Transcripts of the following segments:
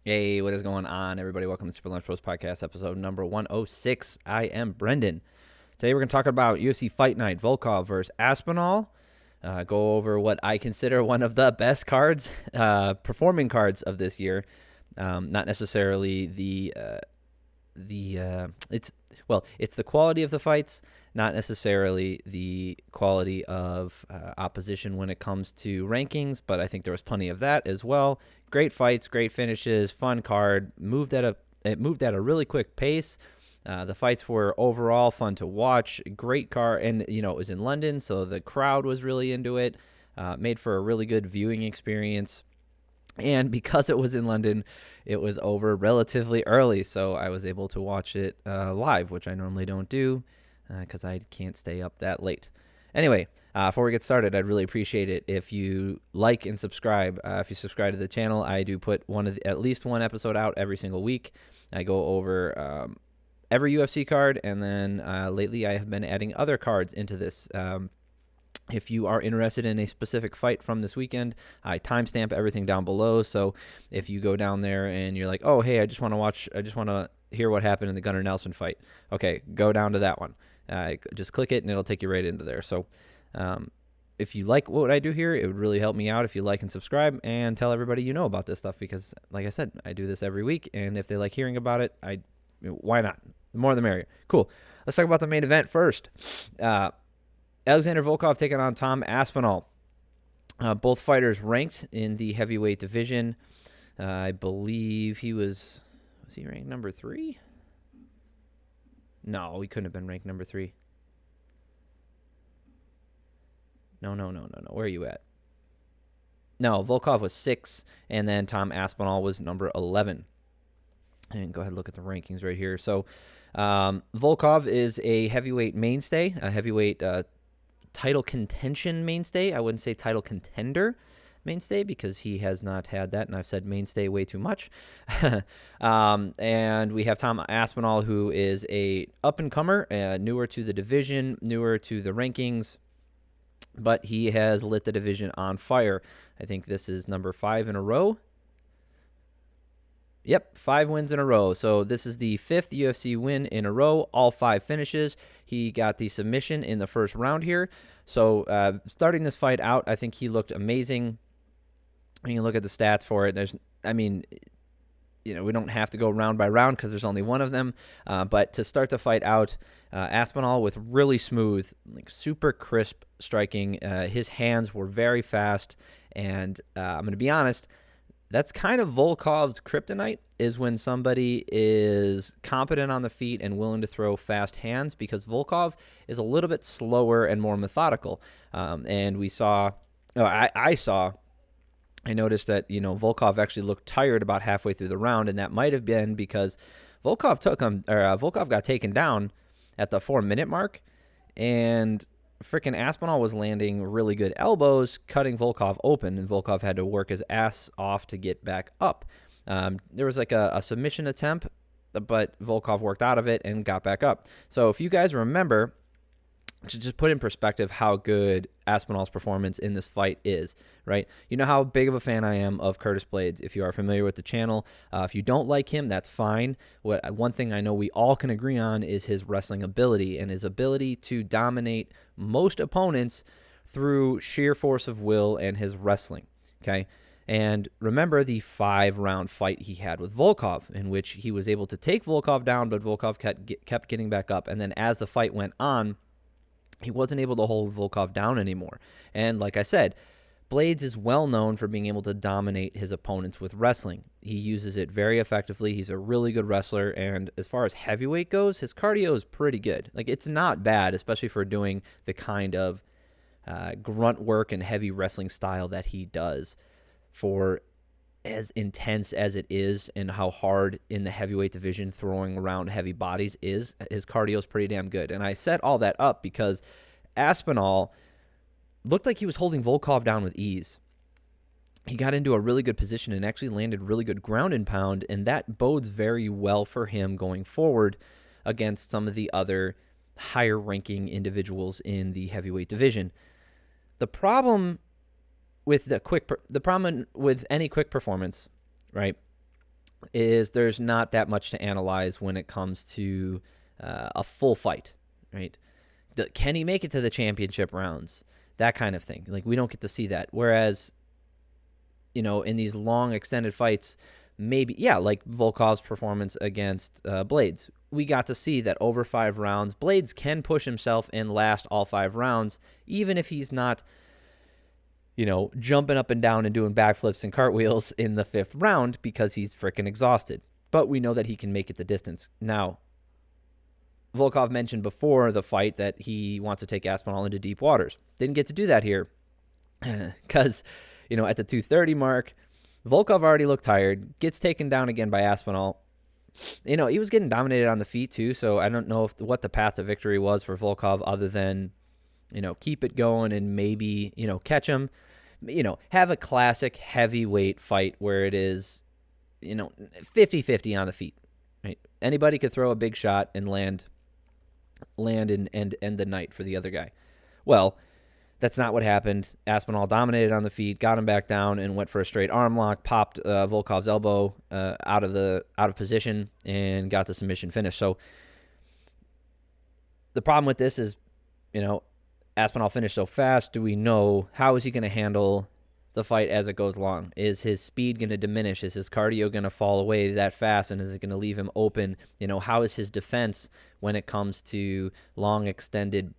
Hey, what is going on, everybody? Welcome to Super Lunch Post Podcast, episode number 106. I am Brendan. Today we're going to talk about UFC Fight Night, Volkov versus Aspinall. Go over what I consider one of the best cards, performing cards of this year. Not necessarily it's the quality of the fights, not necessarily the quality of opposition when it comes to rankings, but I think there was plenty of that as well. Great fights, great finishes, fun card. It moved at a really quick pace. The fights were overall fun to watch. Great card, and it was in London, so the crowd was really into it. Made for a really good viewing experience. And because it was in London, it was over relatively early, so I was able to watch it live, which I normally don't do because I can't stay up that late. Anyway, before we get started, I'd really appreciate it if you like and subscribe. If you subscribe to the channel, I do put at least one episode out every single week. I go over every UFC card, and then lately I have been adding other cards into this. If you are interested in a specific fight from this weekend, I timestamp everything down below. So if you go down there and you're like, oh, hey, I just want to hear what happened in the Gunnar Nelson fight. Okay, go down to that one. Just click it and it'll take you right into there. So if you like what I do here, it would really help me out if you like and subscribe and tell everybody you know about this stuff, because like I said, I do this every week, and if they like hearing about it, why not? The more the merrier. Cool. Let's talk about the main event first. Alexander Volkov taking on Tom Aspinall. Both fighters ranked in the heavyweight division. I believe was he ranked number 3? No, he couldn't have been ranked number 3. No. Where are you at? No, Volkov was 6, and then Tom Aspinall was number 11. And go ahead and look at the rankings right here. So Volkov is a heavyweight mainstay, a heavyweight title contention mainstay. I wouldn't say title contender mainstay, because he has not had that, and I've said mainstay way too much. And we have Tom Aspinall, who is a up-and-comer, newer to the division, newer to the rankings, but he has lit the division on fire. I think this is number 5 in a row. Yep, 5 wins in a row. So this is the 5th UFC win in a row, all 5 finishes. He got the submission in the first round here. So starting this fight out, I think he looked amazing. When you look at the stats for it, we don't have to go round by round because there's only one of them. But to start the fight out, Aspinall with really smooth, like super crisp striking. His hands were very fast. And I'm going to be honest, that's kind of Volkov's kryptonite, is when somebody is competent on the feet and willing to throw fast hands, because Volkov is a little bit slower and more methodical. And I noticed that, Volkov actually looked tired about halfway through the round, and that might have been because Volkov got taken down at the 4-minute mark, and freaking Aspinall was landing really good elbows, cutting Volkov open, and Volkov had to work his ass off to get back up. There was like a submission attempt, but Volkov worked out of it and got back up. So if you guys remember, to just put in perspective how good Aspinall's performance in this fight is, right? You know how big of a fan I am of Curtis Blaydes, if you are familiar with the channel. If you don't like him, that's fine. One thing I know we all can agree on is his wrestling ability, and his ability to dominate most opponents through sheer force of will and his wrestling, okay? And remember the 5-round fight he had with Volkov, in which he was able to take Volkov down, but Volkov kept getting back up. And then as the fight went on, he wasn't able to hold Volkov down anymore. And like I said, Blaydes is well known for being able to dominate his opponents with wrestling. He uses it very effectively. He's a really good wrestler. And as far as heavyweight goes, his cardio is pretty good. Like, it's not bad, especially for doing the kind of grunt work and heavy wrestling style that he does. For as intense as it is and how hard in the heavyweight division throwing around heavy bodies is, his cardio is pretty damn good. And I set all that up because Aspinall looked like he was holding Volkov down with ease. He got into a really good position and actually landed really good ground and pound, and that bodes very well for him going forward against some of the other higher ranking individuals in the heavyweight division. The problem with any quick performance, right, is there's not that much to analyze when it comes to a full fight, right? Can he make it to the championship rounds? That kind of thing. Like, we don't get to see that. Whereas, in these long extended fights, maybe, like Volkov's performance against Blades, we got to see that over 5 rounds, Blades can push himself and last all 5 rounds, even if he's not, jumping up and down and doing backflips and cartwheels in the 5th round because he's freaking exhausted. But we know that he can make it the distance. Now, Volkov mentioned before the fight that he wants to take Aspinall into deep waters. Didn't get to do that here because, at the 230 mark, Volkov already looked tired, gets taken down again by Aspinall. He was getting dominated on the feet too, so I don't know what the path to victory was for Volkov other than, keep it going and maybe, catch him. Have a classic heavyweight fight where it is, 50-50 on the feet. Right? Anybody could throw a big shot and land and end the night for the other guy. Well, that's not what happened. Aspinall dominated on the feet, got him back down, and went for a straight arm lock, popped Volkov's elbow out of position, and got the submission finish. So the problem with this is, Aspinall finished so fast. Do we know how is he going to handle the fight as it goes along? Is his speed going to diminish? Is his cardio going to fall away that fast? And is it going to leave him open? How is his defense when it comes to long extended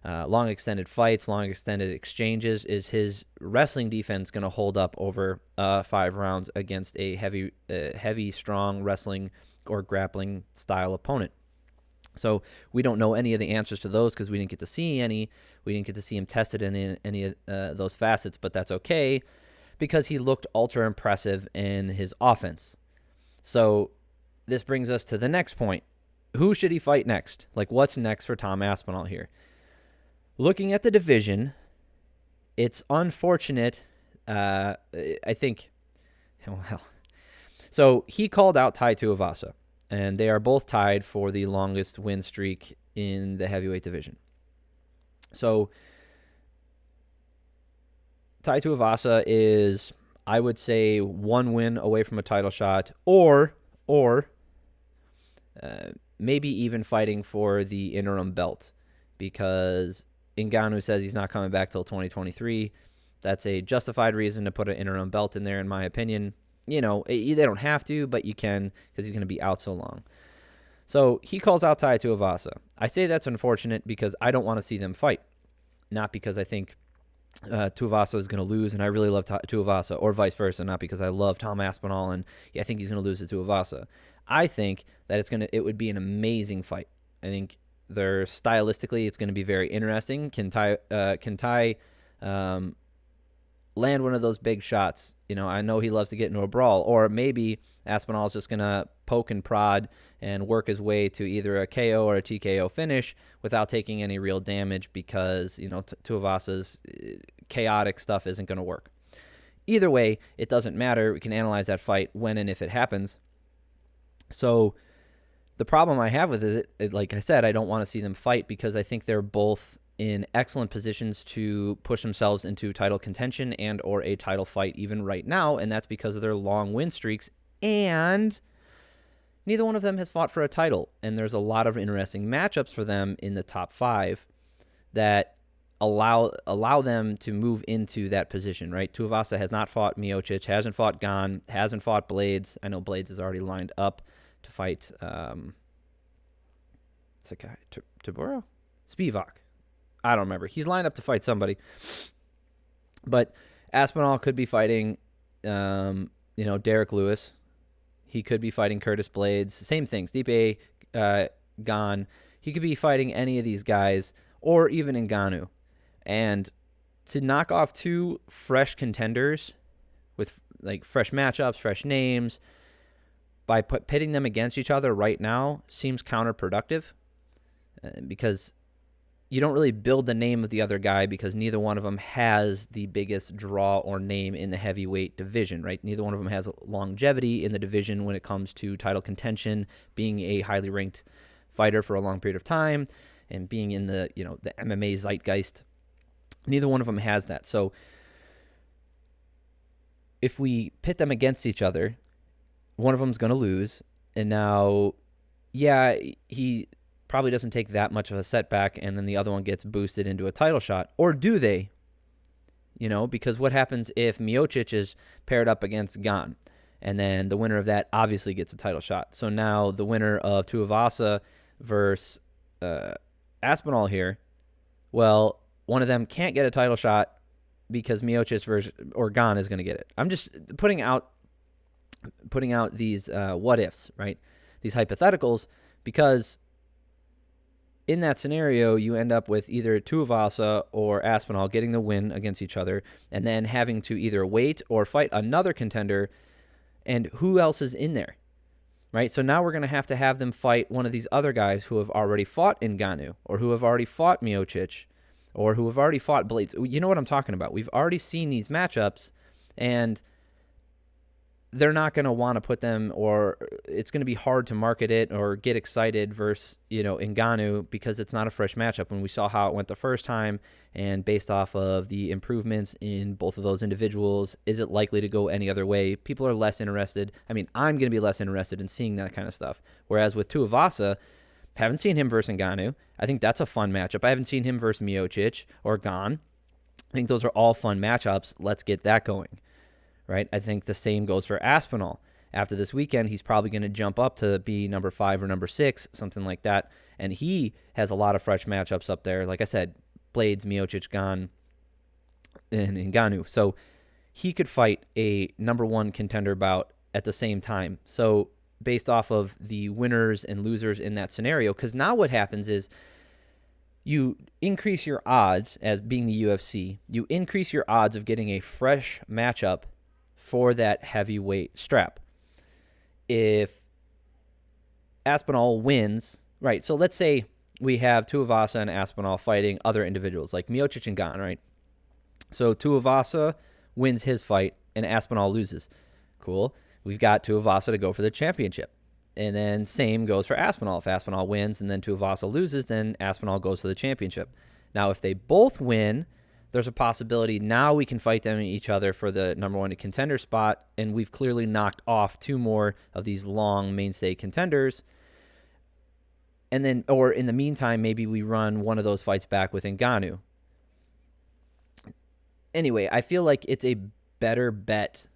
fights, long extended exchanges? Is his wrestling defense going to hold up over 5 rounds against a heavy, strong wrestling or grappling style opponent? So we don't know any of the answers to those because we didn't get to see any. We didn't get to see him tested in any of those facets, but that's okay because he looked ultra impressive in his offense. So this brings us to the next point. Who should he fight next? Like, what's next for Tom Aspinall here? Looking at the division, it's unfortunate. I think, well, so he called out Tai Tuivasa, and they are both tied for the longest win streak in the heavyweight division. So Tai Tuivasa is, I would say, 1 win away from a title shot, or maybe even fighting for the interim belt, because Ngannou says he's not coming back till 2023. That's a justified reason to put an interim belt in there, in my opinion. They don't have to, but you can because he's going to be out so long. So he calls out Tai Tuivasa. I say that's unfortunate because I don't want to see them fight. Not because I think Tuivasa is going to lose and I really love Tuivasa, or vice versa. Not because I love Tom Aspinall and I think he's going to lose to Tuivasa. I think that it would be an amazing fight. I think stylistically it's going to be very interesting. Can Tai land one of those big shots? I know he loves to get into a brawl, or maybe Aspinall's just going to poke and prod and work his way to either a KO or a TKO finish without taking any real damage because, Tuivasa's chaotic stuff isn't going to work. Either way, it doesn't matter. We can analyze that fight when and if it happens. So the problem I have with it, like I said, I don't want to see them fight because I think they're both in excellent positions to push themselves into title contention and or a title fight even right now, and that's because of their long win streaks, and neither one of them has fought for a title, and there's a lot of interesting matchups for them in the top 5 that allow them to move into that position, right? Tuivasa has not fought Miocic, hasn't fought Gane, hasn't fought Blades. I know Blades is already lined up to fight Topuria? Spivak. I don't remember. He's lined up to fight somebody. But Aspinall could be fighting, Derek Lewis. He could be fighting Curtis Blades. Same things. Stipe Gane. He could be fighting any of these guys, or even Ngannou. And to knock off 2 fresh contenders with like fresh matchups, fresh names, by pitting them against each other right now seems counterproductive because you don't really build the name of the other guy because neither one of them has the biggest draw or name in the heavyweight division, right? Neither one of them has longevity in the division when it comes to title contention, being a highly ranked fighter for a long period of time, and being in the MMA zeitgeist. Neither one of them has that. So if we pit them against each other, one of them's going to lose. And now, yeah, he probably doesn't take that much of a setback, and then the other one gets boosted into a title shot. Or do they? Because what happens if Miocic is paired up against Gane? And then the winner of that obviously gets a title shot. So now the winner of Tuivasa versus Aspinall here, well, one of them can't get a title shot because Miocic versus or Gane is going to get it. I'm just putting out these what ifs, right? These hypotheticals, because in that scenario, you end up with either Tuivasa or Aspinall getting the win against each other, and then having to either wait or fight another contender. And who else is in there, right? So now we're going to have them fight one of these other guys who have already fought Ngannou, or who have already fought Miocic, or who have already fought Blades. You know what I'm talking about. We've already seen these matchups, and they're not going to want to put them, or it's going to be hard to market it or get excited versus, Ngannou, because it's not a fresh matchup. And we saw how it went the first time, and based off of the improvements in both of those individuals, is it likely to go any other way? People are less interested. I mean, I'm going to be less interested in seeing that kind of stuff. Whereas with Tuivasa, haven't seen him versus Ngannou. I think that's a fun matchup. I haven't seen him versus Miocic or Gane. I think those are all fun matchups. Let's get that going. Right? I think the same goes for Aspinall. After this weekend, he's probably going to jump up to be number 5 or number 6, something like that. And he has a lot of fresh matchups up there. Like I said, Blades, Miocic, Gane, and Ngannou. So he could fight a number 1 contender bout at the same time. So based off of the winners and losers in that scenario, because now what happens is you increase your odds, as being the UFC, you increase your odds of getting a fresh matchup for that heavyweight strap. If Aspinall wins, right, so let's say we have Tuivasa and Aspinall fighting other individuals, like Miocic and Gane, right? So Tuivasa wins his fight, and Aspinall loses. Cool. We've got Tuivasa to go for the championship. And then same goes for Aspinall. If Aspinall wins and then Tuivasa loses, then Aspinall goes for the championship. Now, if they both win, there's a possibility now we can fight them each other for the number 1 contender spot, and we've clearly knocked off 2 more of these long mainstay contenders. And then, or in the meantime, maybe we run one of those fights back with Ngannou. Anyway, I feel like it's a better bet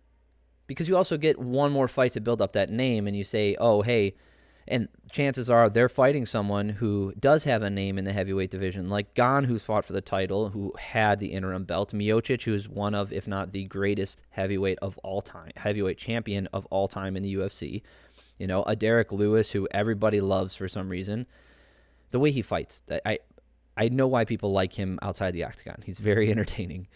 because you also get one more fight to build up that name, and you say, oh, hey, and chances are they're fighting someone who does have a name in the heavyweight division, like Gane, who's fought for the title, who had the interim belt, Miocic, who's one of, if not the greatest heavyweight of all time, heavyweight champion of all time in the UFC, a Derek Lewis, who everybody loves for some reason. The way he fights, I know why people like him outside the octagon. He's very entertaining.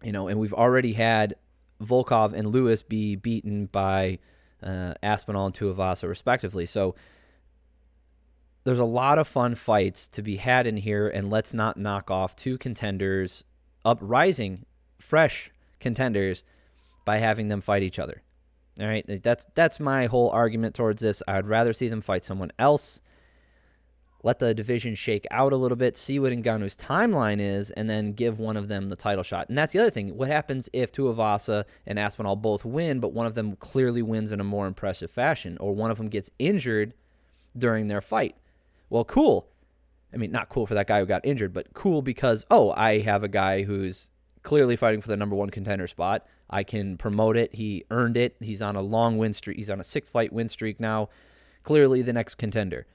And we've already had Volkov and Lewis be beaten by Aspinall and Tuivasa respectively. So there's a lot of fun fights to be had in here, and let's not knock off 2 contenders, uprising, fresh contenders, by having them fight each other. All right, that's my whole argument towards this. I'd rather see them fight someone else, let the division shake out a little bit, see what Ngannou's timeline is, and then give one of them the title shot. And that's the other thing. What happens if Tuivasa and Aspinall both win, but one of them clearly wins in a more impressive fashion, or one of them gets injured during their fight? Well, cool. I mean, not cool for that guy who got injured, but cool because, I have a guy who's clearly fighting for the number 1 contender spot. I can promote it. He earned it. He's on a long win streak. He's on a 6-fight win streak now. Clearly the next contender.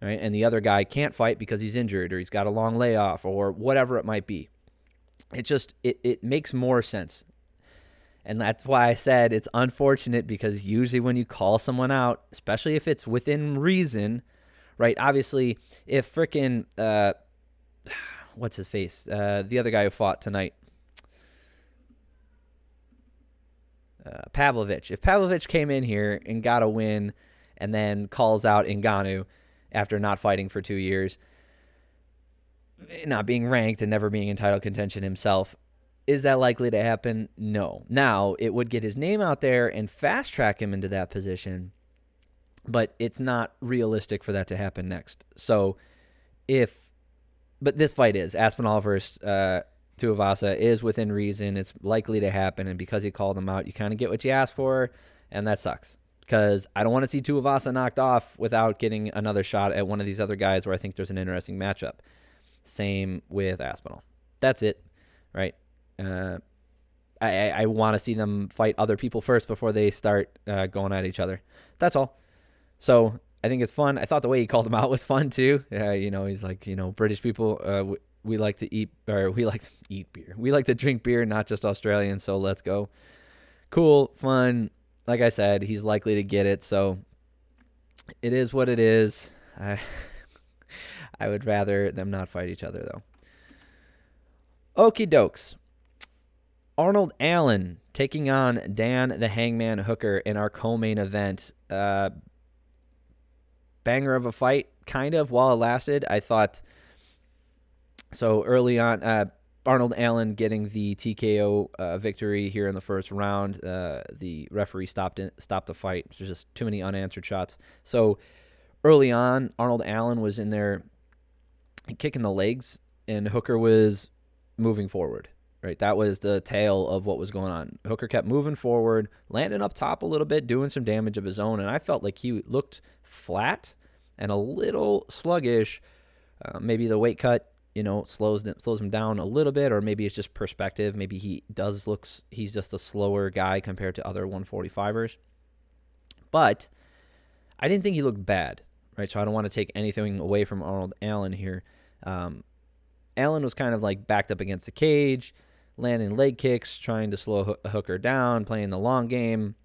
Right? And the other guy can't fight because he's injured, or he's got a long layoff, or whatever it might be. It makes more sense. And that's why I said it's unfortunate, because usually when you call someone out, especially if it's within reason, right? Obviously, if frickin' what's his face? The other guy who fought tonight, Pavlovich. If Pavlovich came in here and got a win and then calls out Ngannou after not fighting for 2 years, not being ranked and never being in title contention himself, is that likely to happen? No. Now, it would get his name out there and fast track him into that position, but it's not realistic for that to happen next. So, but this fight is, Aspinall versus Tuivasa is within reason. It's likely to happen, and because he called him out, you kind of get what you asked for. And that sucks because I don't want to see Tuivasa knocked off without getting another shot at one of these other guys where I think there's an interesting matchup. Same with Aspinall. That's it, right? I want to see them fight other people first before they start going at each other. That's all. So I think it's fun. I thought the way he called him out was fun too. He's like, British people, we like to eat, or we like to eat beer. We like to drink beer, not just Australians. So let's go. Cool, fun. Like I said, he's likely to get it. So it is what it is. I would rather them not fight each other though. Okie dokes. Arnold Allen taking on Dan the Hangman Hooker in our co-main event. Banger of a fight, kind of, while it lasted. I thought so early on. Arnold Allen getting the TKO victory here in the first round. The referee stopped the fight. There's just too many unanswered shots. So early on, Arnold Allen was in there kicking the legs, and Hooker was moving forward. Right, that was the tale of what was going on. Hooker kept moving forward, landing up top a little bit, doing some damage of his own, and I felt like he looked flat and a little sluggish. Maybe the weight cut, slows him down a little bit, or maybe it's just perspective. Maybe he's just a slower guy compared to other 145ers. But I didn't think he looked bad, right? So I don't want to take anything away from Arnold Allen here. Allen was kind of like backed up against the cage, landing leg kicks, trying to slow Hooker down, playing the long game.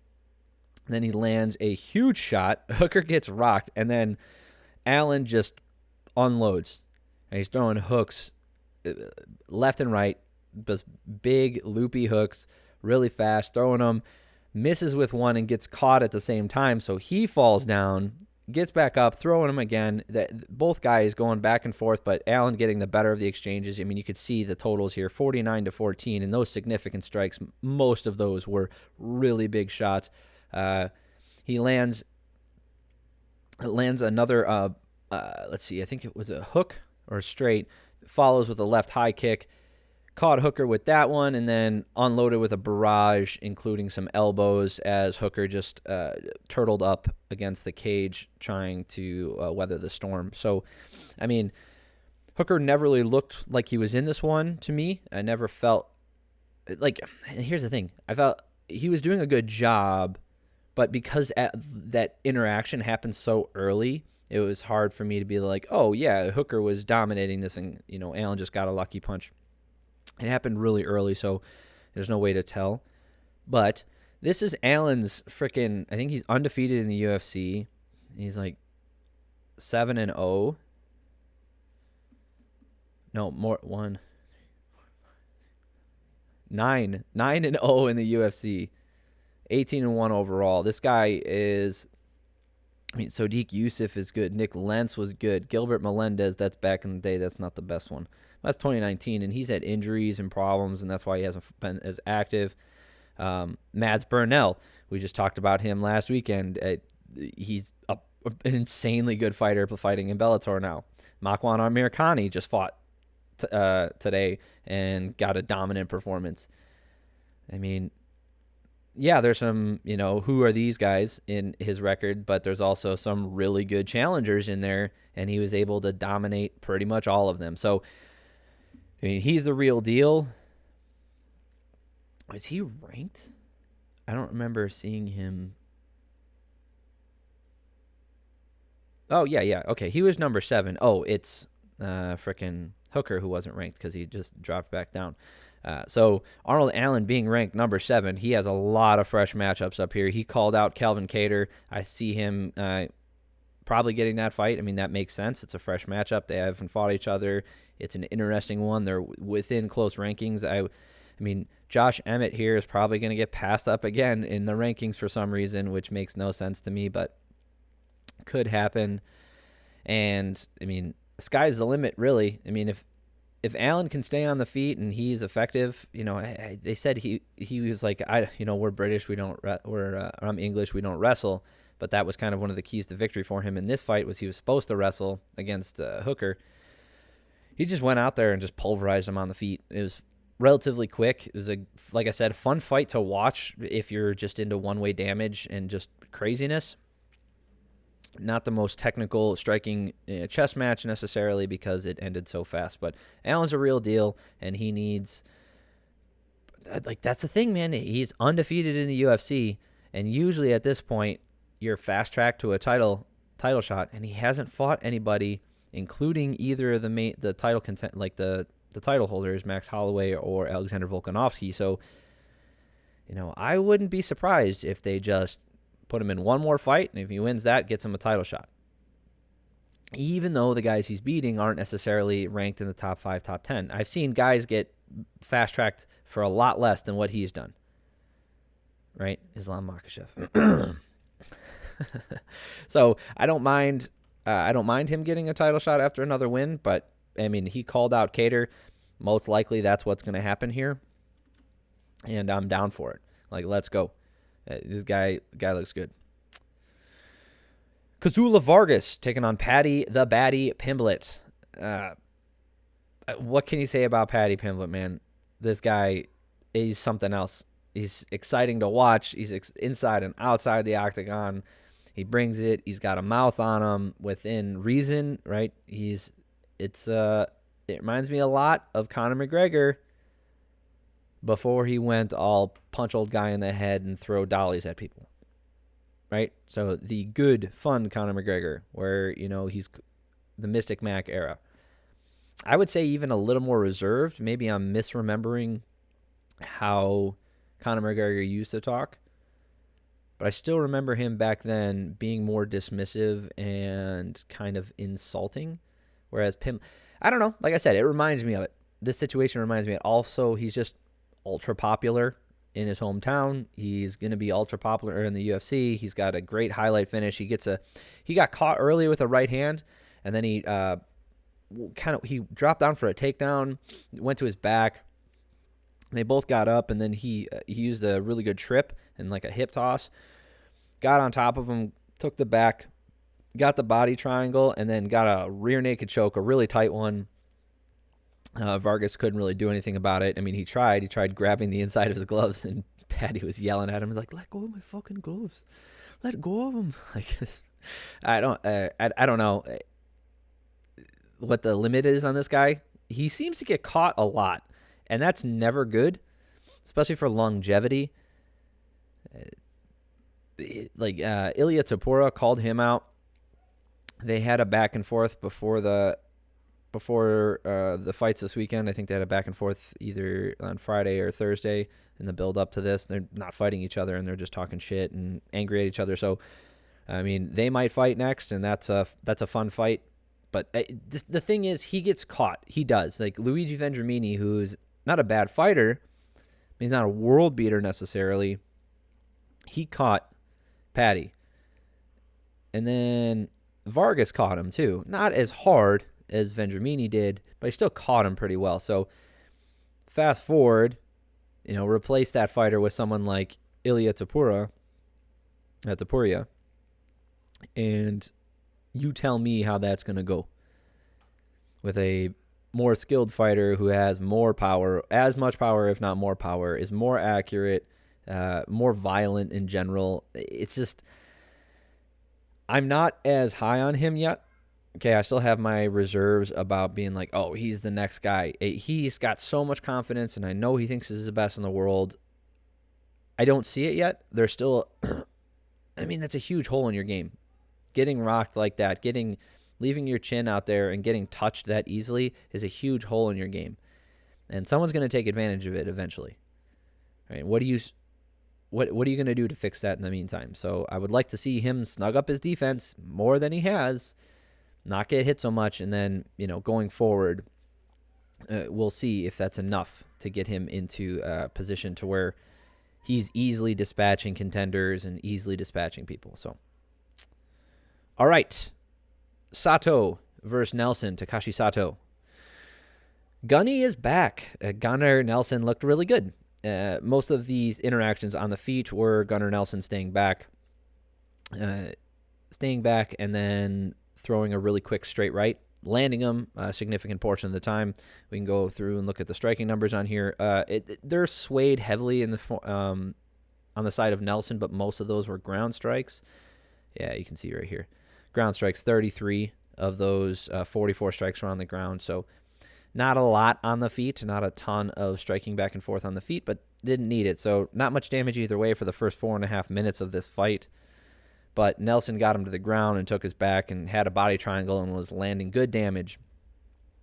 Then he lands a huge shot. Hooker gets rocked, and then Allen just unloads. And he's throwing hooks left and right, just big loopy hooks, really fast, throwing them, misses with one and gets caught at the same time. So he falls down, gets back up, throwing him again. Both guys going back and forth, but Allen getting the better of the exchanges. I mean, you could see the totals here, 49-14, and those significant strikes, most of those were really big shots. He lands another, let's see, I think it was a hook or a straight, follows with a left high kick, caught Hooker with that one, and then unloaded with a barrage, including some elbows as Hooker just turtled up against the cage trying to weather the storm. So, I mean, Hooker never really looked like he was in this one to me. I never felt like, here's the thing. I felt he was doing a good job, but because that interaction happened so early, it was hard for me to be like, oh, yeah, Hooker was dominating this, and, Allen just got a lucky punch. It happened really early, so there's no way to tell. But this is Allen's freaking, I think he's undefeated in the UFC. He's like 7-0. No, more, 9-0 in the UFC. 18-1 overall. This guy is, Sodiq Yusuff is good. Nick Lentz was good. Gilbert Melendez, that's back in the day. That's not the best one. That's 2019, and he's had injuries and problems, and that's why he hasn't been as active. Mads Burnell, we just talked about him last weekend. He's an insanely good fighter fighting in Bellator now. Makwan Amirkhani just fought today and got a dominant performance. Yeah, there's some, who are these guys in his record, but there's also some really good challengers in there, and he was able to dominate pretty much all of them. So, he's the real deal. Is he ranked? I don't remember seeing him. Oh, yeah. Okay, he was number 7. Oh, it's frickin' Hooker who wasn't ranked because he just dropped back down. So Arnold Allen being ranked number 7, he has a lot of fresh matchups up here. He called out Kelvin Cater. I see him probably getting that fight. That makes sense. It's a fresh matchup. They haven't fought each other. It's an interesting one. They're within close rankings. Josh Emmett here is probably going to get passed up again in the rankings for some reason, which makes no sense to me, but could happen. And, sky's the limit, really. If Allen can stay on the feet and he's effective, they said he was like, we're British, I'm English, we don't wrestle. But that was kind of one of the keys to victory for him in this fight was he was supposed to wrestle against Hooker. He just went out there and just pulverized him on the feet. It was relatively quick. It was like I said, a fun fight to watch if you're just into one-way damage and just craziness. Not the most technical striking chess match necessarily because it ended so fast, but Allen's a real deal, and he needs, like, that's the thing, man. He's undefeated in the UFC, and usually at this point you're fast tracked to a title shot, and he hasn't fought anybody, including either of the title content, like the title holders, Max Holloway or Alexander Volkanovski. So, I wouldn't be surprised if they just put him in one more fight, and if he wins that, gets him a title shot. Even though the guys he's beating aren't necessarily ranked in the top 5, top 10. I've seen guys get fast-tracked for a lot less than what he's done. Right? Islam Makhachev. So I don't mind him getting a title shot after another win, but, I mean, he called out Kattar. Most likely that's what's going to happen here, and I'm down for it. Like, let's go. This guy looks good. Kazula Vargas taking on Paddy the Baddy Pimblett. What can you say about Paddy Pimblett, man? This guy is something else. He's exciting to watch. He's inside and outside the octagon. He brings it. He's got a mouth on him within reason, right? It reminds me a lot of Conor McGregor before he went all punch old guy in the head and throw dollies at people, right? So the good, fun Conor McGregor, where, he's the Mystic Mac era. I would say even a little more reserved. Maybe I'm misremembering how Conor McGregor used to talk, but I still remember him back then being more dismissive and kind of insulting, whereas I don't know. Like I said, it reminds me of it. This situation reminds me of it. Also, he's just ultra popular in his hometown. He's going to be ultra popular in the UFC. He's got a great highlight finish. He got caught early with a right hand, and then he dropped down for a takedown, went to his back. They both got up, and then he used a really good trip and like a hip toss, got on top of him, took the back, got the body triangle, and then got a rear naked choke, a really tight one. Vargas couldn't really do anything about it. I mean, he tried grabbing the inside of his gloves, and Paddy was yelling at him like, "Let go of my fucking gloves, let go of them." Like, I don't know what the limit is on this guy. He seems to get caught a lot, and that's never good, especially for longevity. Ilya Topuria called him out. They had a back and forth before the fights this weekend. I think they had a back and forth either on Friday or Thursday in the build up to this. They're not fighting each other, and they're just talking shit and angry at each other. So, I mean, they might fight next, and that's a fun fight. But the thing is, he gets caught. He does. Like Luigi Vendramini, who's not a bad fighter, he's not a world beater necessarily. He caught Paddy, and then Vargas caught him too. Not as hard as Vendramini did, but he still caught him pretty well. So fast forward, replace that fighter with someone like Ilya Topuria, and you tell me how that's going to go with a more skilled fighter who has more power, as much power, if not more power, is more accurate, more violent in general. It's just, I'm not as high on him yet. Okay, I still have my reserves about being like, oh, he's the next guy. He's got so much confidence, and I know he thinks he's the best in the world. I don't see it yet. There's still, that's a huge hole in your game. Getting rocked like that, leaving your chin out there and getting touched that easily is a huge hole in your game. And someone's going to take advantage of it eventually. All right, what are you going to do to fix that in the meantime? So I would like to see him snug up his defense more than he has, not get hit so much, and then, going forward, we'll see if that's enough to get him into a position to where he's easily dispatching contenders and easily dispatching people. So, all right, Sato versus Nelson, Takashi Sato. Gunny is back. Gunnar Nelson looked really good. Most of these interactions on the feet were Gunnar Nelson staying back, and then throwing a really quick straight right, landing them a significant portion of the time. We can go through and look at the striking numbers on here. They're swayed heavily in the on the side of Nelson, but most of those were ground strikes. Yeah, you can see right here. Ground strikes, 33 of those 44 strikes were on the ground. So not a lot on the feet, not a ton of striking back and forth on the feet, but didn't need it. So not much damage either way for the first 4.5 minutes of this fight. But Nelson got him to the ground and took his back and had a body triangle and was landing good damage.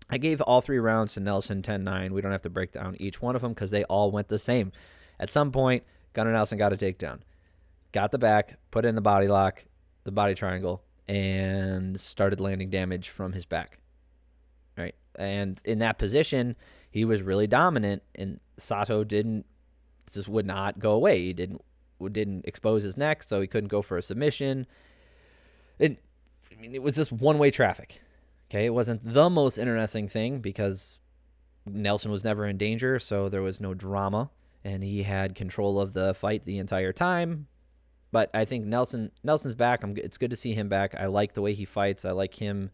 I gave all 3 rounds to Nelson 10-9. We don't have to break down each one of them because they all went the same. At some point, Gunnar Nelson got a takedown. Got the back, put in the body lock, the body triangle, and started landing damage from his back. Right? And in that position, he was really dominant, and Sato just would not go away. He didn't expose his neck, so he couldn't go for a submission. It was just one-way traffic. Okay, it wasn't the most interesting thing because Nelson was never in danger, so there was no drama, and he had control of the fight the entire time. But I think Nelson's back. It's good to see him back. I like the way he fights. I like him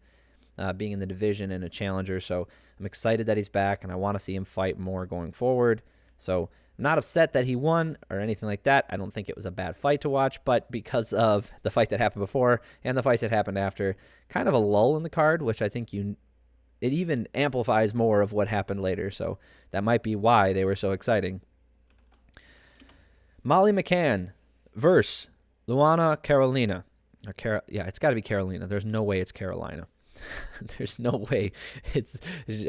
being in the division and a challenger, so I'm excited that he's back, and I want to see him fight more going forward. So I'm not upset that he won or anything like that. I don't think it was a bad fight to watch, but because of the fight that happened before and the fights that happened after, kind of a lull in the card, which I think it even amplifies more of what happened later. So that might be why they were so exciting. Molly McCann versus Luana Carolina. It's got to be Carolina. There's no way it's Carolina. There's no way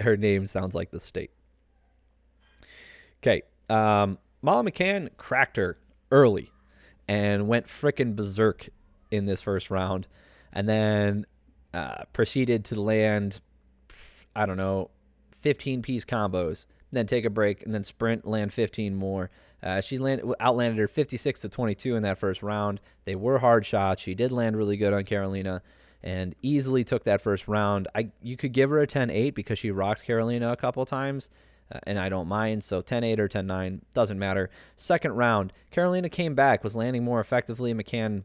her name sounds like the state. Okay. Molly McCann cracked her early and went frickin' berserk in this first round, and then proceeded to land, 15-piece combos, then take a break, and then sprint, land 15 more. She outlanded her 56-22 in that first round. They were hard shots. She did land really good on Carolina and easily took that first round. You could give her a 10-8 because she rocked Carolina a couple times. And I don't mind, so 10-8 or 10-9, doesn't matter. Second round, Carolina came back, was landing more effectively. McCann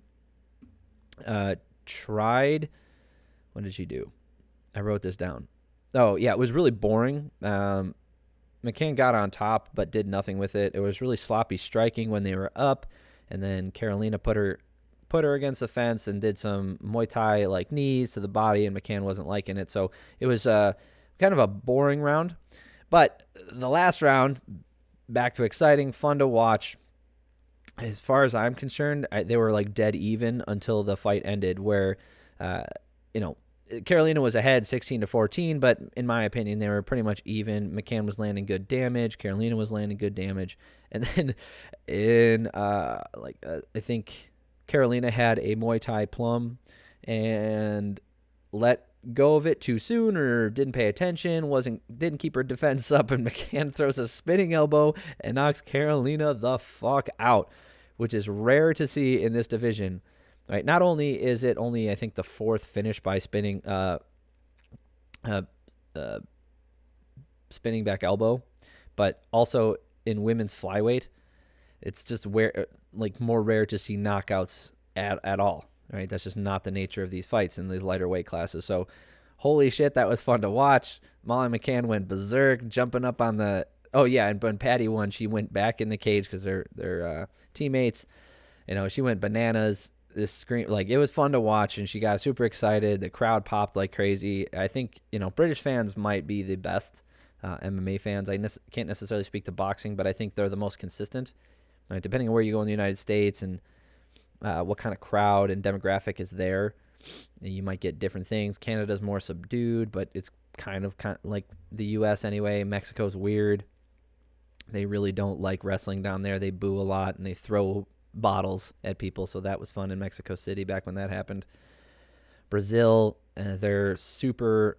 tried. What did she do? I wrote this down. Oh, yeah, it was really boring. McCann got on top but did nothing with it. It was really sloppy striking when they were up, and then Carolina put her against the fence and did some Muay Thai-like knees to the body, and McCann wasn't liking it. So it was kind of a boring round. But the last round, back to exciting, fun to watch. As far as I'm concerned, they were like dead even until the fight ended, where, Carolina was ahead 16-14, but in my opinion, they were pretty much even. McCann was landing good damage. Carolina was landing good damage. And then I think Carolina had a Muay Thai plum and let go of it too soon or didn't pay attention, didn't keep her defense up, and McCann throws a spinning elbow and knocks Carolina the fuck out, which is rare to see in this division. Right? Not only is it only, I think, the 4th finish by spinning spinning back elbow, but also in women's flyweight, it's just more rare to see knockouts at all. Right, that's just not the nature of these fights in these lighter weight classes. So, holy shit, that was fun to watch. Molly McCann went berserk, jumping up on the. Oh yeah, and when Patty won, she went back in the cage because they're teammates. She went bananas. This scream, it was fun to watch, and she got super excited. The crowd popped like crazy. I think British fans might be the best MMA fans. I can't necessarily speak to boxing, but I think they're the most consistent. Right, depending on where you go in the United States and what kind of crowd and demographic is there, you might get different things. Canada's more subdued, but it's kind of like the U.S. anyway. Mexico's weird. They really don't like wrestling down there. They boo a lot and they throw bottles at people. So that was fun in Mexico City back when that happened. Brazil, they're super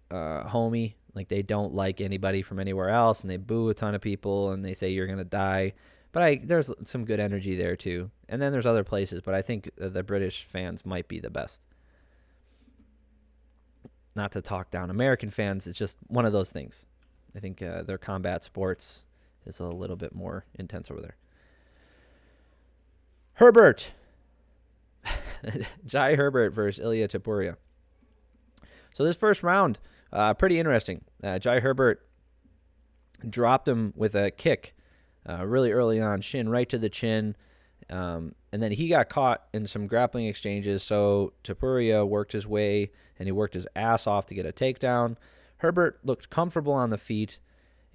homey. Like they don't like anybody from anywhere else, and they boo a ton of people and they say you're gonna die. But there's some good energy there too. And then there's other places, but I think the British fans might be the best. Not to talk down American fans, it's just one of those things. I think their combat sports is a little bit more intense over there. Herbert. Jai Herbert versus Ilya Topuria. So this first round, pretty interesting. Jai Herbert dropped him with a kick really early on, shin right to the chin. And then he got caught in some grappling exchanges, so Topuria worked his way, and he worked his ass off to get a takedown. Herbert looked comfortable on the feet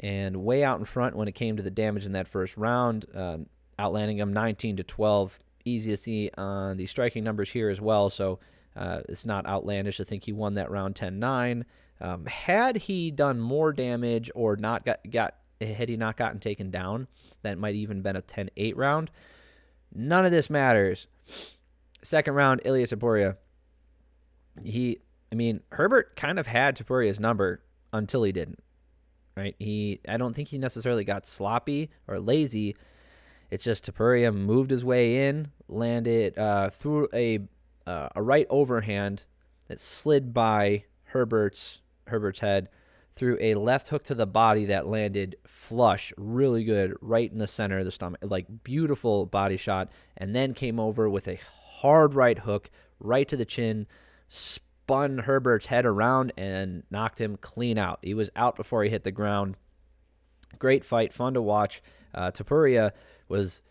and way out in front when it came to the damage in that first round, outlanding him 19-12. Easy to see on the striking numbers here as well, so it's not outlandish to think he won that round 10-9. Had he done more damage or not had he not gotten taken down, that might even been a 10-8 round. None of this matters. Second round, Ilia Topuria. Herbert kind of had Topuria's number until he didn't. Right? I don't think he necessarily got sloppy or lazy. It's just Topuria moved his way in, landed through a right overhand that slid by Herbert's head, through a left hook to the body that landed flush, really good, right in the center of the stomach, like beautiful body shot, and then came over with a hard right hook right to the chin, spun Herbert's head around and knocked him clean out. He was out before he hit the ground. Great fight, fun to watch. Topuria was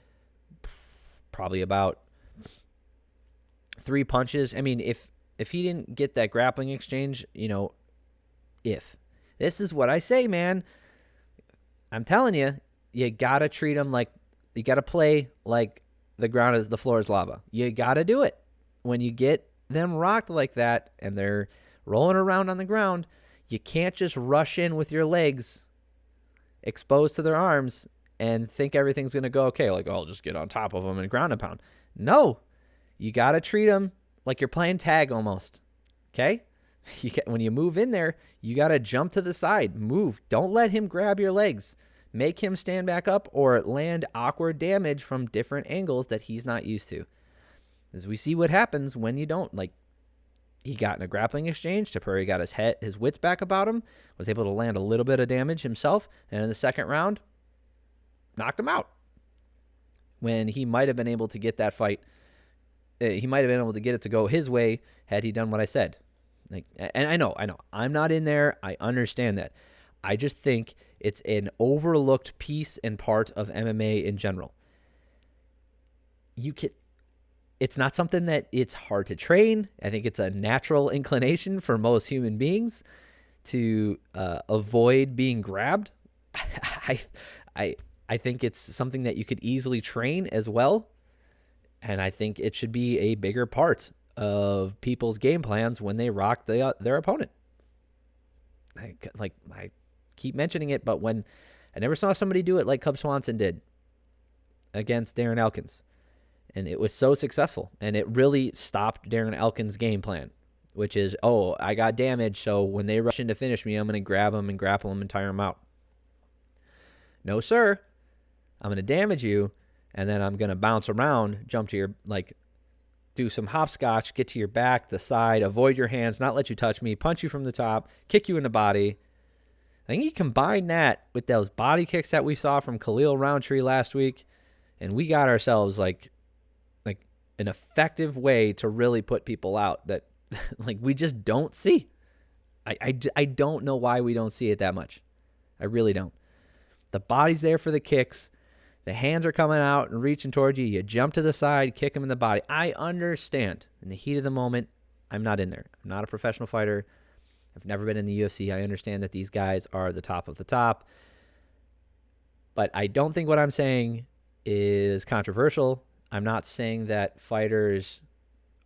probably about 3 punches. I mean, if he didn't get that grappling exchange, this is what I say, man. I'm telling you, you got to treat them like, you got to play like the floor is lava. You got to do it. When you get them rocked like that and they're rolling around on the ground, you can't just rush in with your legs exposed to their arms and think everything's going to go okay. Like, I'll just get on top of them and ground and pound. No, you got to treat them like you're playing tag almost. Okay? When you move in there, you got to jump to the side. Move. Don't let him grab your legs. Make him stand back up or land awkward damage from different angles that he's not used to. As we see what happens when you don't. Like, he got in a grappling exchange. Topuria got his wits back about him, was able to land a little bit of damage himself, and in the second round, knocked him out. When he might have been able to get that fight, he might have been able to get it to go his way had he done what I said. And I know, I'm not in there. I understand that. I just think it's an overlooked piece and part of MMA in general. It's not something that it's hard to train. I think it's a natural inclination for most human beings to avoid being grabbed. I think it's something that you could easily train as well. And I think it should be a bigger part of people's game plans when they rock their opponent. I keep mentioning it, but when I never saw somebody do it like Cub Swanson did against Darren Elkins, and it was so successful, and it really stopped Darren Elkins' game plan, which is, I got damage, so when they rush in to finish me, I'm going to grab them and grapple them and tire them out. No, sir. I'm going to damage you, and then I'm going to bounce around, jump to your, do some hopscotch, get to your back, the side, avoid your hands, not let you touch me, punch you from the top, kick you in the body. I think you combine that with those body kicks that we saw from Khalil Roundtree last week, and we got ourselves like an effective way to really put people out that we just don't see. I don't know why we don't see it that much. I really don't. The body's there for the kicks. The hands are coming out and reaching towards you. You jump to the side, kick them in the body. I understand. In the heat of the moment, I'm not in there. I'm not a professional fighter. I've never been in the UFC. I understand that these guys are the top of the top. But I don't think what I'm saying is controversial. I'm not saying that fighters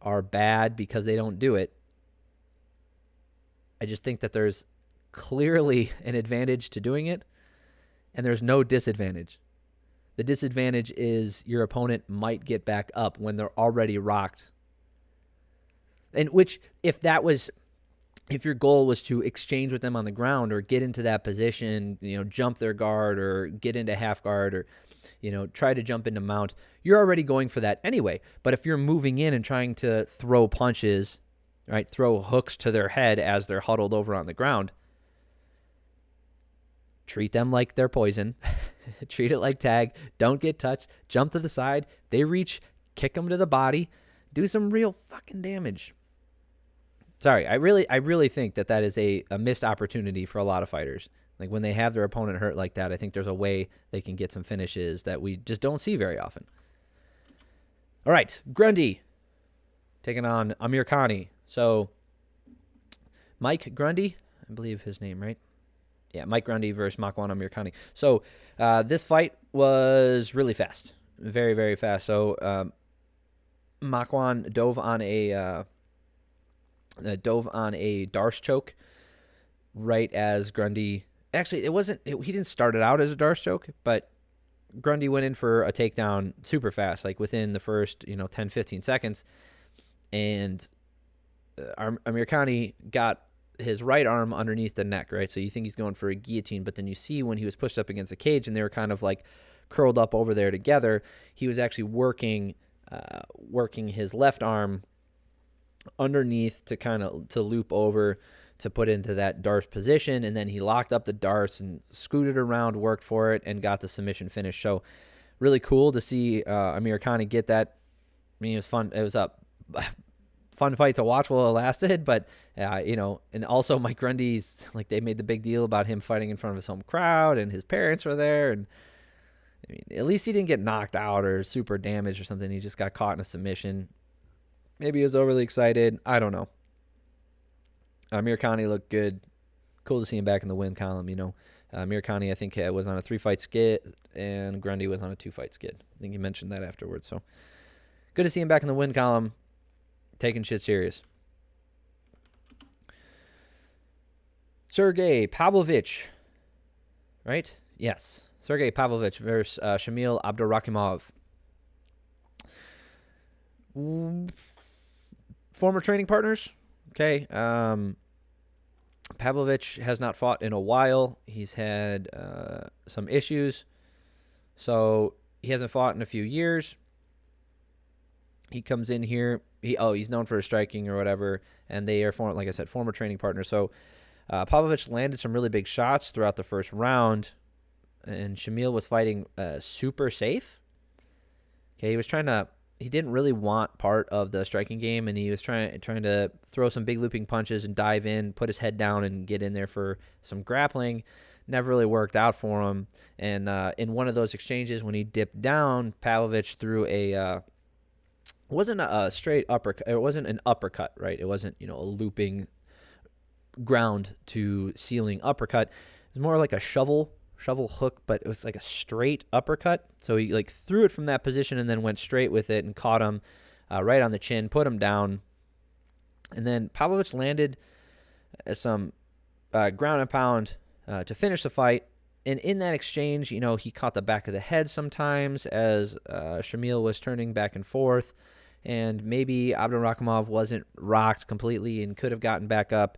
are bad because they don't do it. I just think that there's clearly an advantage to doing it, and there's no disadvantage. The disadvantage is your opponent might get back up when they're already rocked. And which, if your goal was to exchange with them on the ground or get into that position, jump their guard or get into half guard or, try to jump into mount, you're already going for that anyway. But if you're moving in and trying to throw punches, right, throw hooks to their head as they're huddled over on the ground, treat them like they're poison. Treat it like tag. Don't get touched. Jump to the side. They reach, kick them to the body. Do some real fucking damage. Sorry, I really think that is a missed opportunity for a lot of fighters. Like when they have their opponent hurt like that, I think there's a way they can get some finishes that we just don't see very often. All right, Grundy taking on Amirkhani. So Mike Grundy, I believe his name, right? Yeah, Mike Grundy versus Makwan Amirkhani. So this fight was really fast, very, very fast. So Makwan dove on a Darce choke right as Grundy. Actually, he didn't start it out as a Darce choke, but Grundy went in for a takedown super fast, like within the first 10, 15 seconds, and Amirkhani got his right arm underneath the neck, right? So you think he's going for a guillotine, but then you see when he was pushed up against the cage and they were kind of like curled up over there together, he was actually working his left arm underneath to loop over to put into that Darce position, and then he locked up the Darce and scooted around, worked for it, and got the submission finish. So really cool to see Amirkhani get that. I mean, it was fun. It was a fun fight to watch while it lasted, but and also Mike Grundy's, like, they made the big deal about him fighting in front of his home crowd, and his parents were there, and I mean, at least he didn't get knocked out or super damaged or something. He just got caught in a submission. Maybe he was overly excited. I don't know. Amirkhani looked good. Cool to see him back in the win column. Amirkhani, I think, was on a 3-fight skid, and Grundy was on a 2-fight skid. I think he mentioned that afterwards. So good to see him back in the win column, taking shit serious. Sergey Pavlovich, right? Yes. Sergey Pavlovich versus Shamil Abdurakhimov. Former training partners. Okay. Pavlovich has not fought in a while. He's had some issues. So he hasn't fought in a few years. He comes in here. He's known for his striking or whatever. And they are, like I said, former training partners. So Pavlovich landed some really big shots throughout the first round. And Shamil was fighting super safe. Okay, he didn't really want part of the striking game, and he was trying to throw some big looping punches and dive in, put his head down, and get in there for some grappling. Never really worked out for him. And in one of those exchanges, when he dipped down, Pavlovich threw wasn't a straight uppercut. It wasn't an uppercut, right? It wasn't a looping ground to ceiling uppercut. It was more like a shovel hook, but it was like a straight uppercut. So he like threw it from that position and then went straight with it and caught him right on the chin, put him down. And then Pavlovich landed some ground and pound to finish the fight. And in that exchange, he caught the back of the head sometimes as Shamil was turning back and forth. And maybe Abdurakhimov wasn't rocked completely and could have gotten back up.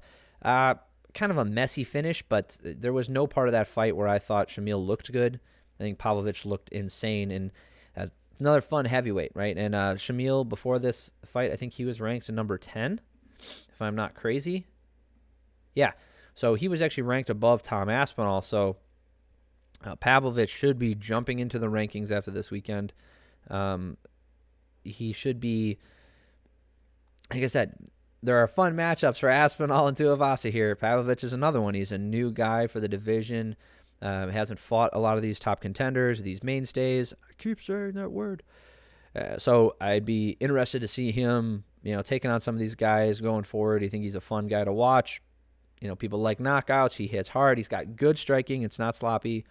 Kind of a messy finish, but there was no part of that fight where I thought Shamil looked good. I think Pavlovich looked insane, and another fun heavyweight, right? And Shamil, before this fight, I think he was ranked at number 10, if I'm not crazy. Yeah, so he was actually ranked above Tom Aspinall, so Pavlovich should be jumping into the rankings after this weekend. He should be, like I said, there are fun matchups for Aspinall and Tuivasa here. Pavlovich is another one. He's a new guy for the division. Hasn't fought a lot of these top contenders, these mainstays. I keep saying that word. So I'd be interested to see him, taking on some of these guys going forward. I think he's a fun guy to watch. People like knockouts. He hits hard. He's got good striking. It's not sloppy.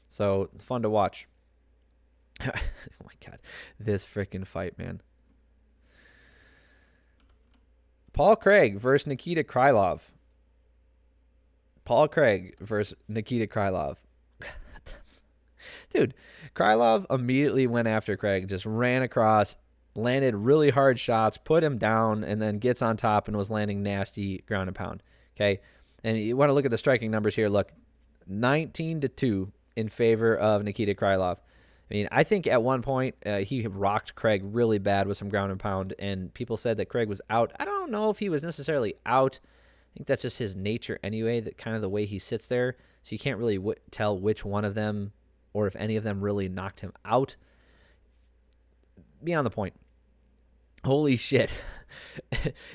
So it's fun to watch. Oh, my God. This freaking fight, man. Paul Craig versus Nikita Krylov. Paul Craig versus Nikita Krylov. Dude, Krylov immediately went after Craig, just ran across, landed really hard shots, put him down, and then gets on top and was landing nasty ground and pound. Okay? And you want to look at the striking numbers here. Look, 19-2 in favor of Nikita Krylov. I mean, I think at one point he rocked Craig really bad with some ground and pound, and people said that Craig was out. I don't know if he was necessarily out. I think that's just his nature anyway, that kind of the way he sits there. So you can't really tell which one of them or if any of them really knocked him out. Beyond the point. Holy shit.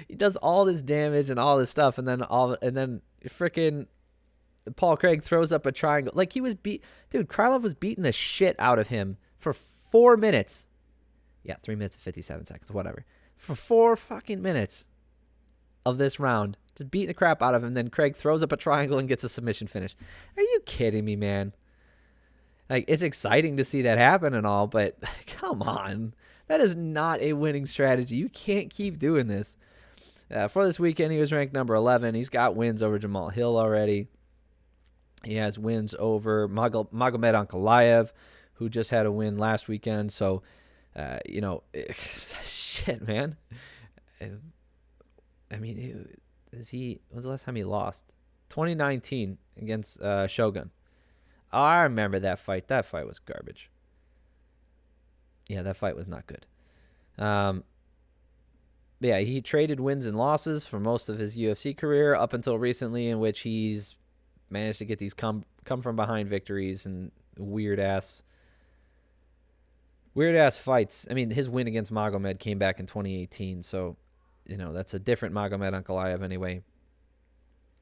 He does all this damage and all this stuff, and then freaking Paul Craig throws up a triangle. Like, he was dude, Krylov was beating the shit out of him for 4 minutes. Yeah, 3 minutes and 57 seconds, whatever. For 4 fucking minutes of this round, just beating the crap out of him. Then Craig throws up a triangle and gets a submission finish. Are you kidding me, man? Like, it's exciting to see that happen and all, but come on. That is not a winning strategy. You can't keep doing this. For this weekend, he was ranked number 11. He's got wins over Jamal Hill already. He has wins over Magomed Ankalaev, who just had a win last weekend. So, shit, man. I mean, when's the last time he lost? 2019 against Shogun. Oh, I remember that fight. That fight was garbage. Yeah, that fight was not good. Yeah, he traded wins and losses for most of his UFC career up until recently, in which he's managed to get these come from behind victories and weird ass fights. I mean, his win against Magomed came back in 2018, so that's a different Magomed Ankalaev anyway.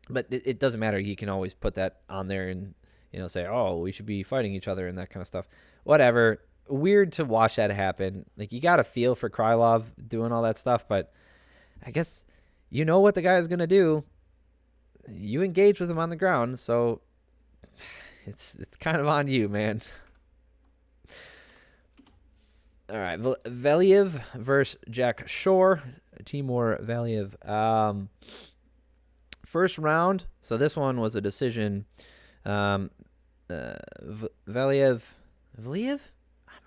But it doesn't matter. He can always put that on there and say, oh, we should be fighting each other and that kind of stuff. Whatever. Weird to watch that happen. Like, you got to feel for Krylov doing all that stuff, but I guess what the guy is going to do. You engage with him on the ground, so it's kind of on you, man. All right, Valiev versus Jack Shor. Timur Valiev. First round. So this one was a decision. Valiev?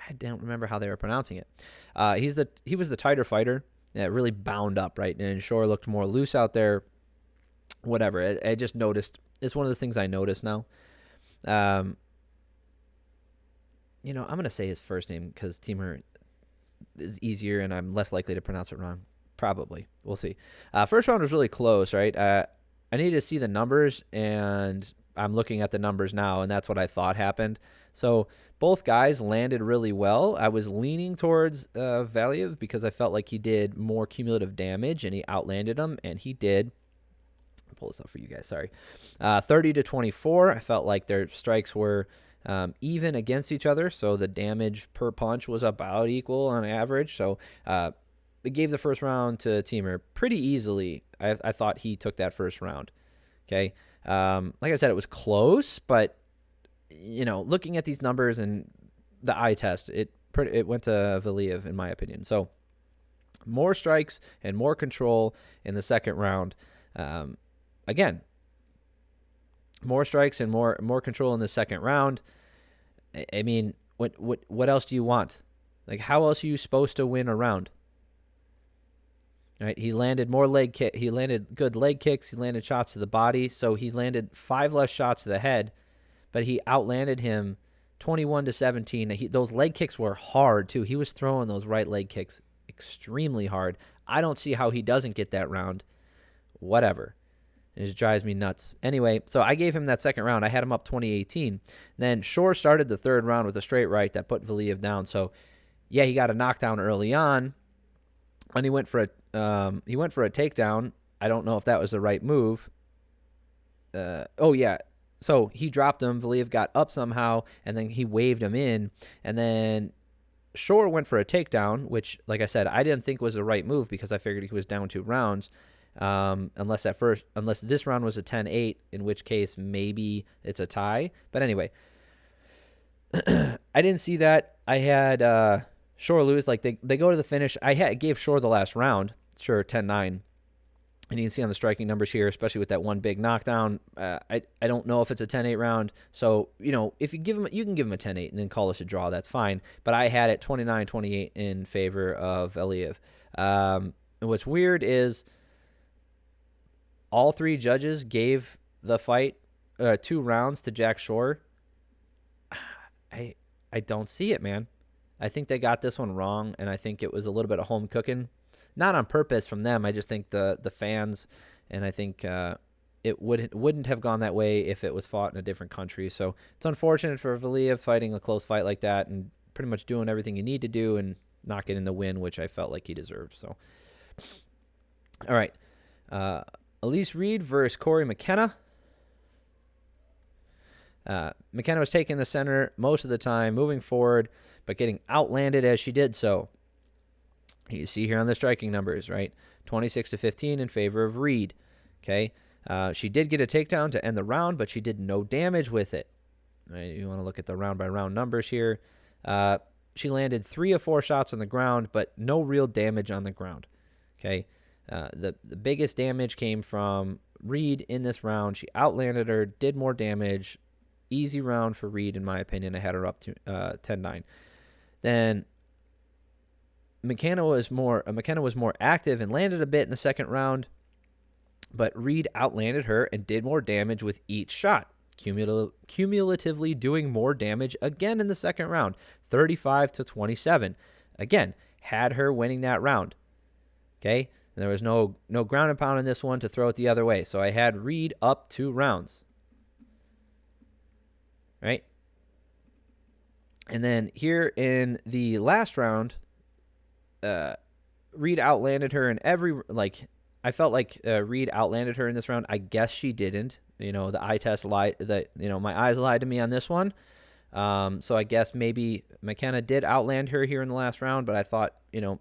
I don't remember how they were pronouncing it. He was the tighter fighter. Yeah, really bound up, right? And Shor looked more loose out there. Whatever. I just noticed. It's one of the things I notice now. I'm going to say his first name because Timur is easier and I'm less likely to pronounce it wrong. Probably. We'll see. First round was really close, right? I needed to see the numbers, and I'm looking at the numbers now, and that's what I thought happened. So both guys landed really well. I was leaning towards Valiev because I felt like he did more cumulative damage, and he outlanded him, and he did. I'll pull this up for you guys. Sorry. 30-24. I felt like their strikes were even against each other, so the damage per punch was about equal on average. So it gave the first round to Timur pretty easily. I thought he took that first round. Okay. Like I said, it was close, but looking at these numbers and the eye test, it went to Valiev in my opinion. So more strikes and more control in the second round. Again, more strikes and more control in the second round. I mean, what else do you want? Like, how else are you supposed to win a round? All right, he landed more leg kick. He landed good leg kicks. He landed shots to the body. So he landed 5 less shots to the head, but he outlanded him 21-17. Those leg kicks were hard too. He was throwing those right leg kicks extremely hard. I don't see how he doesn't get that round. Whatever. It just drives me nuts. Anyway, so I gave him that second round. I had him up 20-18. Then Shor started the third round with a straight right that put Valiev down. So yeah, he got a knockdown early on, and he went for a takedown. I don't know if that was the right move. Oh yeah. So he dropped him. Valiev got up somehow, and then he waved him in, and then Shor went for a takedown, which, like I said, I didn't think was the right move because I figured he was down 2 rounds. Unless this round was a 10-8, in which case maybe it's a tie. But anyway, I didn't see that. I had Shor lose. Like, they go to the finish. Gave Shor the last round. Sure, 10-9. And you can see on the striking numbers here, especially with that one big knockdown. I don't know if it's a 10-8 round. So, if you give him, you can give him a 10-8 and then call this a draw. That's fine. But I had it 29-28 in favor of Valiev. And what's weird is all 3 judges gave the fight 2 rounds to Jack Shor. I don't see it, man. I think they got this one wrong, and I think it was a little bit of home cooking. Not on purpose from them. I just think the fans, and I think it wouldn't have gone that way if it was fought in a different country. So it's unfortunate for Valiev fighting a close fight like that and pretty much doing everything you need to do and not getting the win, which I felt like he deserved. So All right. Elise Reed versus Corey McKenna. McKenna was taking the center most of the time, moving forward, but getting outlanded as she did so. You see here on the striking numbers, right? 26-15 in favor of Reed. Okay. She did get a takedown to end the round, but she did no damage with it. Right? You want to look at the round by round numbers here. She landed 3 of 4 shots on the ground, but no real damage on the ground. Okay. The biggest damage came from Reed in this round. She outlanded her, did more damage. Easy round for Reed, in my opinion. I had her up to 10-9. Then McKenna was more active and landed a bit in the second round, but Reed outlanded her and did more damage with each shot, cumulatively doing more damage again in the second round, 35-27. Again, had her winning that round. Okay, and there was no ground and pound in this one to throw it the other way, so I had Reed up 2 rounds. Right? And then here in the last round, Reed outlanded her in every, I felt like Reed outlanded her in this round. I guess she didn't. The eye test lied, my eyes lied to me on this one. So I guess maybe McKenna did outland her here in the last round, but I thought,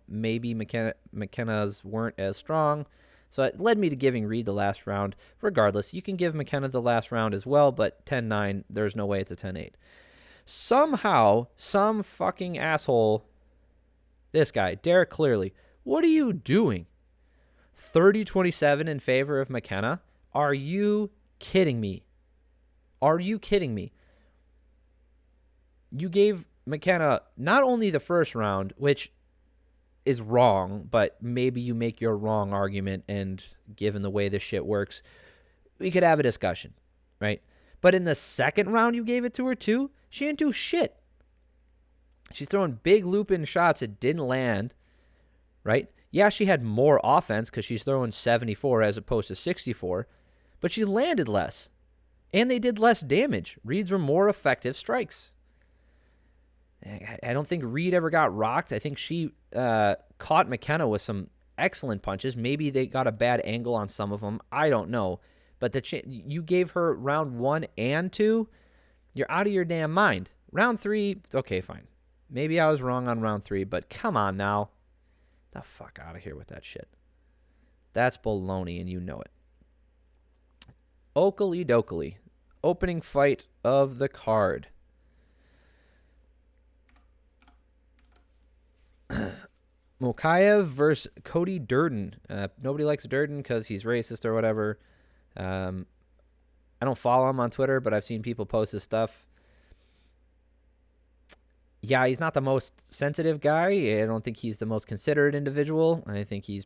maybe McKenna's weren't as strong. So it led me to giving Reed the last round. Regardless, you can give McKenna the last round as well, but 10-9, there's no way it's a 10-8. Somehow, some fucking asshole, this guy, Derek Clearly, what are you doing? 30-27 in favor of McKenna? Are you kidding me? Are you kidding me? You gave McKenna not only the first round, which is wrong, but maybe you make your wrong argument, and given the way this shit works, we could have a discussion, right? But in the second round you gave it to her too? She didn't do shit. She's throwing big loop-in shots that didn't land, right? Yeah, she had more offense because she's throwing 74 as opposed to 64, but she landed less, and they did less damage. Reed's were more effective strikes. I don't think Reed ever got rocked. I think she caught McKenna with some excellent punches. Maybe they got a bad angle on some of them. I don't know. But you gave her round 1 and 2. You're out of your damn mind. Round 3, okay, fine. Maybe I was wrong on round 3, but come on now. The fuck out of here with that shit. That's baloney, and you know it. Oakley dokley. Opening fight of the card. Mokaev versus Cody Durden. Nobody likes Durden because he's racist or whatever. I don't follow him on Twitter, but I've seen people post his stuff. Yeah, he's not the most sensitive guy. I don't think he's the most considerate individual. I think he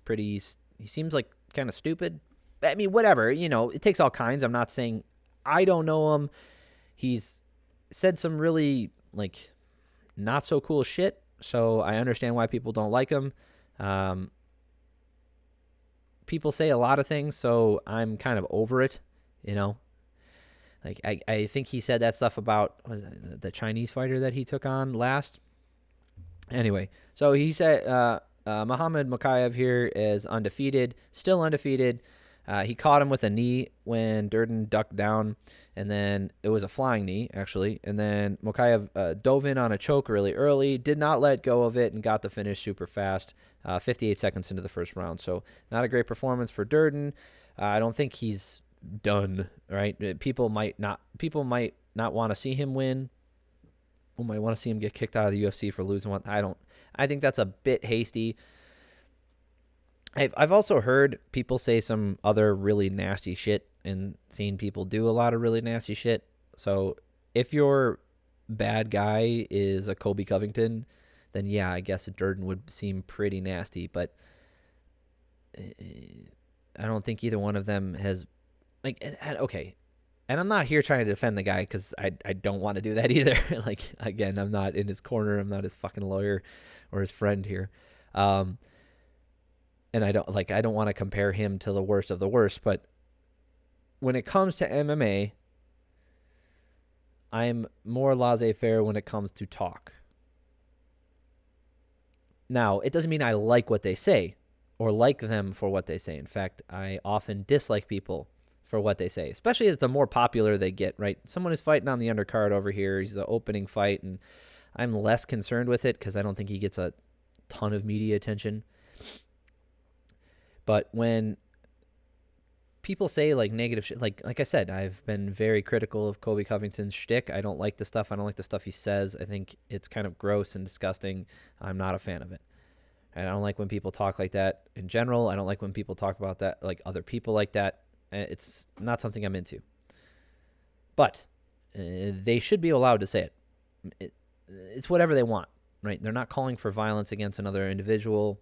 seems like kind of stupid. I mean, whatever, it takes all kinds. I'm not saying I don't know him. He's said some really, not so cool shit. So I understand why people don't like him. People say a lot of things, so I'm kind of over it, I think he said that stuff about the Chinese fighter that he took on last. Anyway, so he said Muhammad Mokaev here is undefeated, still undefeated. He caught him with a knee when Durden ducked down, and then it was a flying knee, actually. And then Mokaev dove in on a choke really early, did not let go of it, and got the finish super fast, 58 seconds into the first round. So not a great performance for Durden. I don't think he's done, right? People might not want to see him win. People might want to see him get kicked out of the UFC for losing one. I think that's a bit hasty. I've also heard people say some other really nasty shit and seen people do a lot of really nasty shit. So if your bad guy is a Colby Covington, then yeah, I guess Durden would seem pretty nasty. But I don't think either one of them has, okay. And I'm not here trying to defend the guy because I don't want to do that either. Again, I'm not in his corner. I'm not his fucking lawyer or his friend here. And I don't want to compare him to the worst of the worst, but when it comes to MMA, I'm more laissez-faire when it comes to talk. Now, it doesn't mean I like what they say or like them for what they say. In fact, I often dislike people for what they say, especially as the more popular they get, right? Someone is fighting on the undercard over here. He's the opening fight, and I'm less concerned with it because I don't think he gets a ton of media attention. But when people say like negative shit, like I said, I've been very critical of Colby Covington's shtick. I don't like the stuff. I don't like the stuff he says. I think it's kind of gross and disgusting. I'm not a fan of it. And I don't like when people talk like that in general. I don't like when people talk about that, like other people like that. It's not something I'm into. But they should be allowed to say it. It's whatever they want, right? They're not calling for violence against another individual.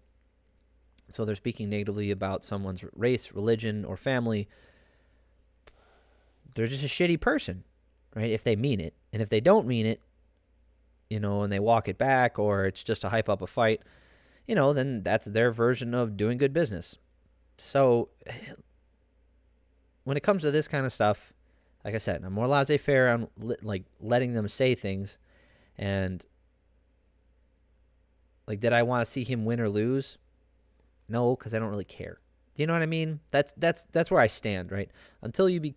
So they're speaking negatively about someone's race, religion, or family. They're just a shitty person, right? If they mean it. And if they don't mean it, and they walk it back, or it's just to hype up a fight, then that's their version of doing good business. So when it comes to this kind of stuff, like I said, I'm more laissez-faire on letting them say things. And like, did I want to see him win or lose? No, because I don't really care. Do you know what I mean? That's where I stand, right? Until you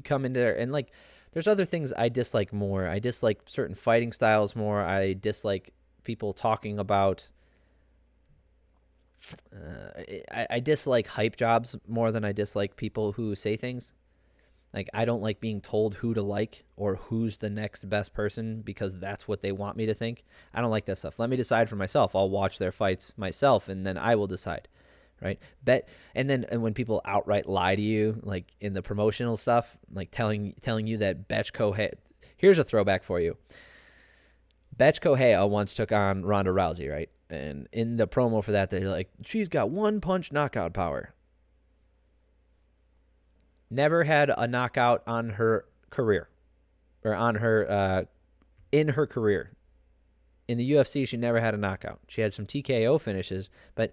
come into there, and like, there's other things I dislike more. I dislike certain fighting styles more. I dislike people talking about. I dislike hype jobs more than I dislike people who say things. Like, I don't like being told who to like or who's the next best person because that's what they want me to think. I don't like that stuff. Let me decide for myself. I'll watch their fights myself, and then I will decide, right? And when people outright lie to you, like in the promotional stuff, like telling you that Betchko, here's a throwback for you. Betchko once took on Ronda Rousey, right? And in the promo for that, they're like, she's got one punch knockout power. Never had a knockout on her career, or on her in her career. In the UFC, she never had a knockout. She had some TKO finishes, but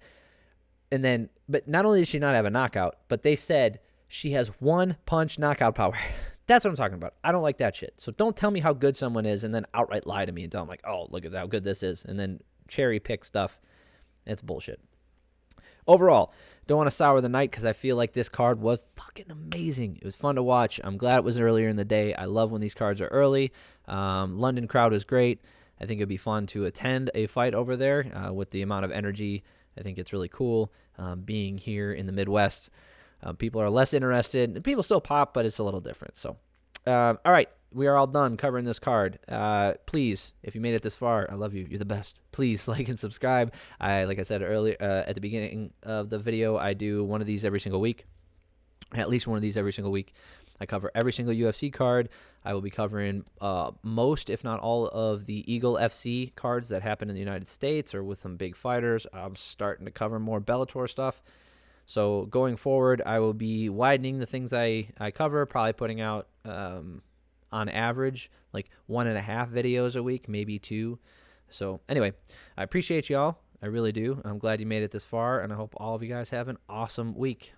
not only did she not have a knockout, but they said she has one punch knockout power. That's what I'm talking about. I don't like that shit. So don't tell me how good someone is and then outright lie to me and tell them like, oh, look at how good this is, and then cherry pick stuff. It's bullshit. Overall, don't want to sour the night because I feel like this card was fucking amazing. It was fun to watch. I'm glad it was earlier in the day. I love when these cards are early. London crowd was great. I think it'd be fun to attend a fight over there with the amount of energy. I think it's really cool being here in the Midwest. People are less interested. People still pop, but it's a little different. So, all right. We are all done covering this card. Please, if you made it this far, I love you. You're the best. Please like and subscribe. Like I said earlier at the beginning of the video, I do one of these every single week. At least one of these every single week. I cover every single UFC card. I will be covering most, if not all, of the Eagle FC cards that happen in the United States or with some big fighters. I'm starting to cover more Bellator stuff. So going forward, I will be widening the things I cover, probably putting out on average like 1.5 videos a week, maybe 2. So anyway, I appreciate y'all. I really do. I'm glad you made it this far, and I hope all of you guys have an awesome week.